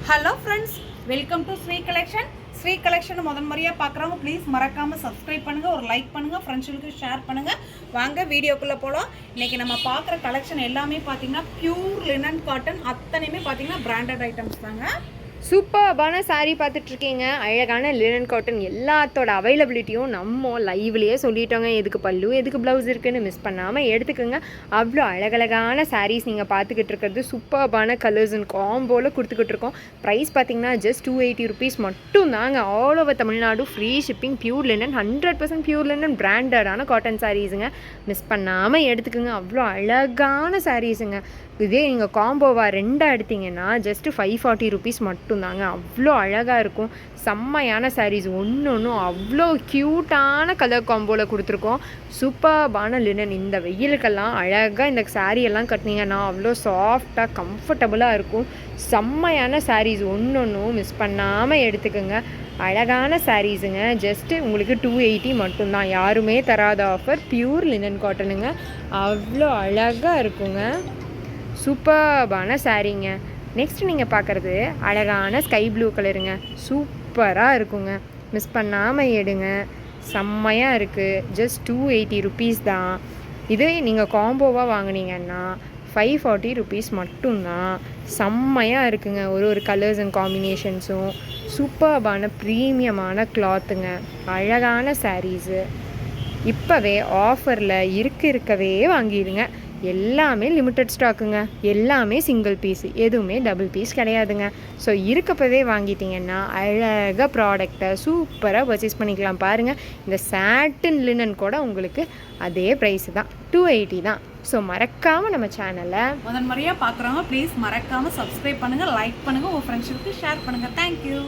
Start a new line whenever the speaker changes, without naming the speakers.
Hello friends, welcome to Sri collection. Sri collection முதல் முறையாக பார்க்குறவங்க ப்ளீஸ் மறக்காமல் சப்ஸ்கிரைப் பண்ணுங்கள், ஒரு லைக் பண்ணுங்கள், ஃப்ரெண்ட்ஸுக்கு ஷேர் பண்ணுங்கள். வாங்க வீடியோக்குள்ளே போகலாம். இன்றைக்கி நம்ம பார்க்குற கலெக்ஷன் எல்லாமே பார்த்தீங்கன்னா பியூர் லினன் காட்டன், அத்தனையுமே பார்த்தீங்கன்னா பிராண்டட் ஐட்டம்ஸ் தாங்க.
சூப்பர்பான சாரீ பார்த்துட்ருக்கீங்க. அழகான லினன் காட்டன் எல்லாத்தோட அவைலபிலிட்டியும் நம்ம லைவ்லேயே சொல்லிட்டோங்க. எதுக்கு பல்லு எதுக்கு ப்ளவுஸ் இருக்குதுன்னு மிஸ் பண்ணாமல் எடுத்துக்கோங்க. அவ்வளோ அழகழகான சாரீஸ் நீங்கள் பார்த்துக்கிட்டு இருக்கிறது சூப்பர்பான கலர்ஸ் அண்ட் காம்போவில் கொடுத்துக்கிட்டு இருக்கோம். ப்ரைஸ் பார்த்தீங்கன்னா ஜஸ்ட் 280 rupees மட்டும் தாங்க. All over Tamil Nadu free shipping. Pure linen 100% pure linen பிராண்டடான காட்டன் சாரீஸுங்க. மிஸ் பண்ணாமல் எடுத்துக்கோங்க. அவ்வளோ அழகான சாரீஸுங்க. இதே நீங்கள் காம்போவாக ரெண்டாக எடுத்திங்கன்னா ஜஸ்ட்டு 540 rupees மட்டும்தாங்க. அவ்வளோ அழகாக இருக்கும். செம்மையான சாரீஸ் ஒன்று ஒன்றும் அவ்வளோ க்யூட்டான கலர் காம்போவில் கொடுத்துருக்கோம். சூப்பர்பான லினன். இந்த வெயிலுக்கெல்லாம் அழகாக இந்த சாரியெல்லாம் கட்டினீங்கன்னா அவ்வளோ சாஃப்டாக கம்ஃபர்டபுளாக இருக்கும். செம்மையான சாரீஸ் ஒன்று ஒன்றும் மிஸ் பண்ணாமல் எடுத்துக்கோங்க. அழகான சாரீஸுங்க. ஜஸ்ட்டு உங்களுக்கு 280 மட்டும்தான். யாருமே தராத ஆஃபர். Pure linen காட்டனுங்க. அவ்வளோ அழகாக இருக்குங்க. சூப்பர்பான சாரீங்க. நெக்ஸ்ட் நீங்கள் பார்க்குறது அழகான ஸ்கை ப்ளூ கலருங்க. சூப்பராக இருக்குங்க. மிஸ் பண்ணாமல் எடுங்க. செம்மையாக இருக்குது. ஜஸ்ட் 280 rupees தான். இதே நீங்கள் காம்போவாக வாங்கினீங்கன்னா 540 rupees மட்டும்தான். செம்மையாக இருக்குங்க. ஒரு கலர்ஸ் அண்ட் காம்பினேஷன்ஸும் சூப்பர்பான ப்ரீமியமான கிளாத்துங்க. அழகான சாரீஸு. இப்போவே ஆஃபரில் இருக்கவே வாங்கிடுங்க. எல்லாமே லிமிட்டட் ஸ்டாக்குங்க. எல்லாமே சிங்கிள் பீஸ், எதுவுமே டபுள் பீஸ் கிடையாதுங்க. ஸோ இருக்கப்பவே வாங்கிட்டிங்கன்னா அழகாக ப்ராடக்டை சூப்பராக பர்ச்சேஸ் பண்ணிக்கலாம். பாருங்கள், இந்த சாட்டின் லினன் கூட உங்களுக்கு அதே ப்ரைஸு தான், 280 தான். ஸோ மறக்காமல் நம்ம சேனலை
முதல் முறையாக பார்க்குறவங்க ப்ளீஸ் மறக்காமல் சப்ஸ்கிரைப் பண்ணுங்கள், லைக் பண்ணுங்கள், உங்கள் ஃப்ரெண்ட்ஸுக்கு ஷேர் பண்ணுங்கள். தேங்க்யூ.